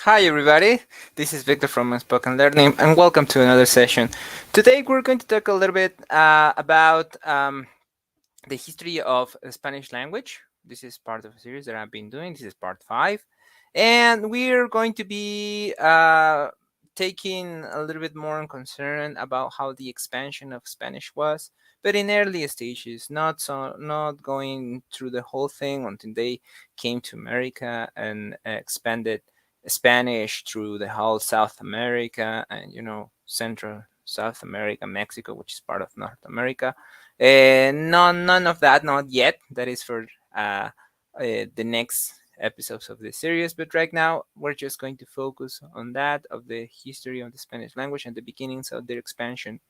Hi, everybody. This is Victor from Unspoken Learning, and welcome to another session. Today, we're going to talk a little bit about the history of the Spanish language. This is part of a series that I've been doing. This is part five, and we're going to be taking a little bit more in concern about how the expansion of Spanish was, but in early stages, not going through the whole thing until they came to America and expanded Spanish through the whole South America and Central South America, Mexico, which is part of North America. None of that, not yet. That is for the next episodes of this series. But right now, we're just going to focus on that of the history of the Spanish language and the beginnings of their expansion.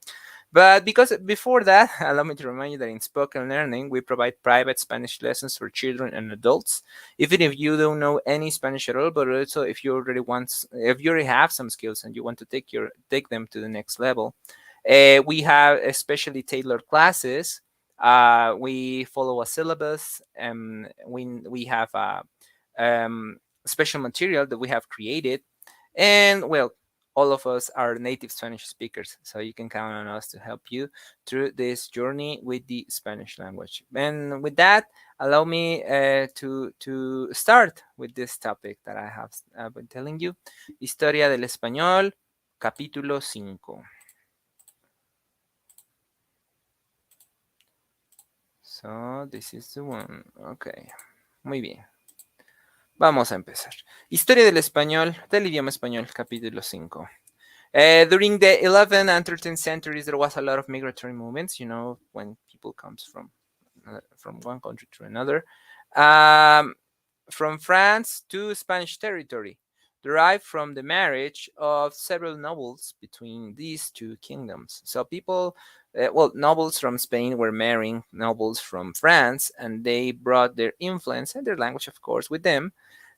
But because before that, allow me to remind you that in Spoken Learning, we provide private Spanish lessons for children and adults. Even if you don't know any Spanish at all, but also if you already have some skills and you want to take them to the next level, we have especially tailored classes. We follow a syllabus, and we have a special material that we have created, and well, all of us are native Spanish speakers, so you can count on us to help you through this journey with the Spanish language. And with that, allow me to start with this topic that I have been telling you: Historia del Español, capítulo 5. So this is the one. Okay, muy bien. Vamos a empezar. Historia del español, del idioma español, capítulo 5. During the 11th and 13th centuries, there was a lot of migratory movements, when people comes from one country to another. From France to Spanish territory, derived from the marriage of several nobles between these two kingdoms. So nobles from Spain were marrying nobles from France, and they brought their influence and their language, of course, with them.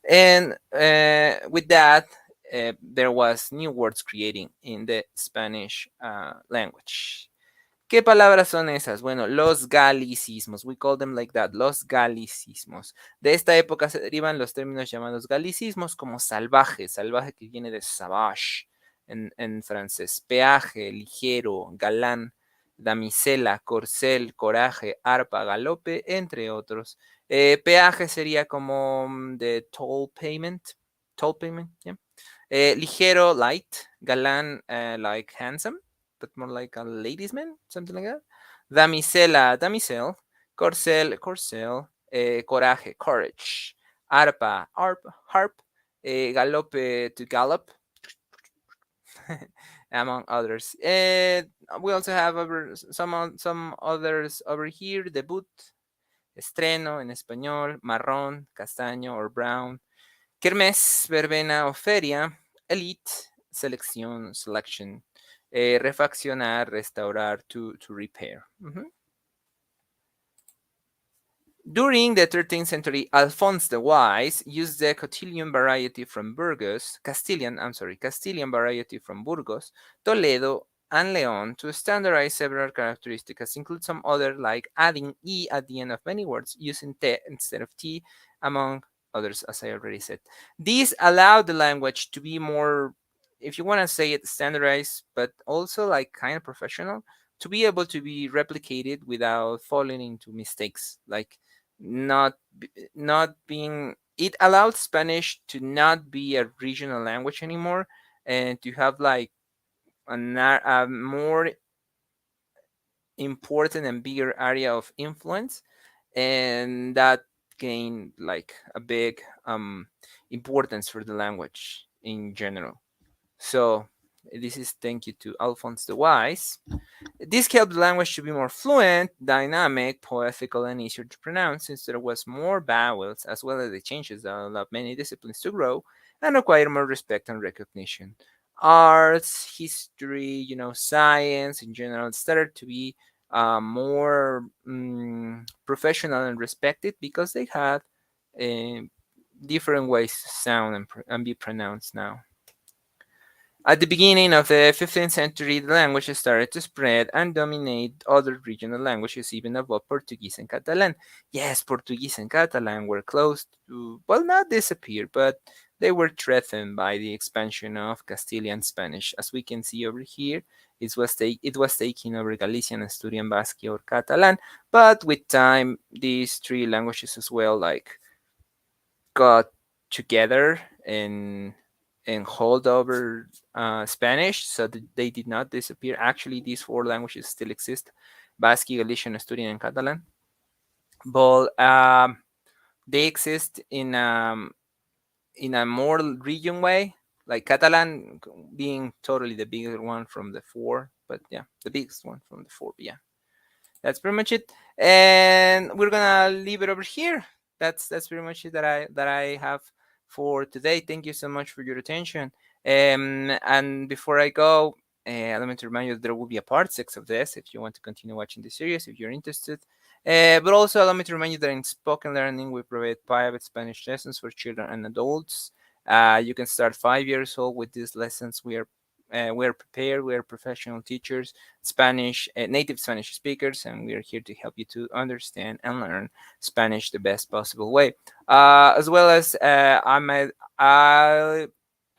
And with that, there was new words creating in the Spanish language. ¿Qué palabras son esas? Bueno, los galicismos. We call them like that, los galicismos. De esta época se derivan los términos llamados galicismos como salvaje, salvaje que viene de savage en francés, peaje, ligero, galán, damisela, corcel, coraje, arpa, galope, entre otros. Peaje sería como de toll payment, yeah. Ligero, light, galán, like handsome, but more like a ladies' man, something like that. Damisela, damisel. Corcel, corcel. Coraje, courage. Arpa, harp. Galope, to gallop, among others. We also have some others over here. Debut, estreno en español, marrón, castaño or brown. Kermés, verbena o feria. Elite, selección, selection. Refaccionar, restaurar, to repair. During the 13th century, Alphonse the Wise used the Castilian variety from Castilian variety from Burgos, Toledo, and Leon to standardize several characteristics, include some other like adding E at the end of many words, using T instead of T, among others, as I already said. These allowed the language to be more, if you want to say it, standardized, but also like kind of professional, to be able to be replicated without falling into mistakes, like not being, it allowed Spanish to not be a regional language anymore, and to have like a more important and bigger area of influence, and that gained like a big importance for the language in general. So this is thank you to Alphonse the Wise. This helped the language to be more fluent, dynamic, poetical, and easier to pronounce, since there was more vowels, as well as the changes that allowed many disciplines to grow and acquire more respect and recognition. Arts, history, science in general started to be more professional and respected because they had different ways to sound and be pronounced now. At the beginning of the 15th century, the language started to spread and dominate other regional languages, even above Portuguese and Catalan. Yes, Portuguese and Catalan were close to, well, not disappear, but they were threatened by the expansion of Castilian Spanish. As we can see over here, it was taking over Galician, Asturian, Basque, or Catalan. But with time, these three languages as well, like, got together and hold over Spanish, so that they did not disappear. Actually, these four languages still exist: Basque, Galician, Asturian, and Catalan. But they exist in a more region way, like Catalan being totally the bigger one from the four. But yeah, the biggest one from the four. But yeah, that's pretty much it, and we're gonna leave it over here. That's pretty much it that I have for today. Thank you so much for your attention. And before I go, let me to remind you that there will be a part 6 of this if you want to continue watching the series, if you're interested. But also allow me to remind you that in Spoken Learning we provide private Spanish lessons for children and adults. You can start 5 years old with these lessons. We're prepared. We're professional teachers, Spanish, native Spanish speakers, and we are here to help you to understand and learn Spanish the best possible way. As well as I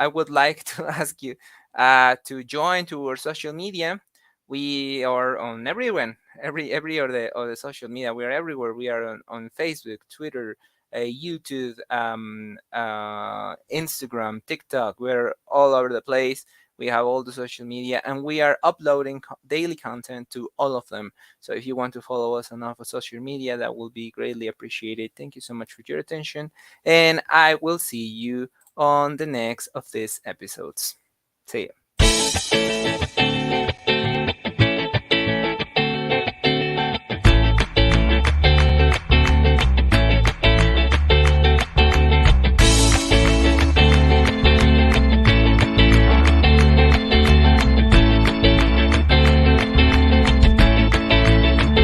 would like to ask you to join to our social media. We are on everyone, every of the social media. We are everywhere. We are on Facebook, Twitter, YouTube, Instagram, TikTok. We're all over the place. We have all the social media, and we are uploading daily content to all of them. So if you want to follow us on our social media, that will be greatly appreciated. Thank you so much for your attention, and I will see you on the next of these episodes. See ya.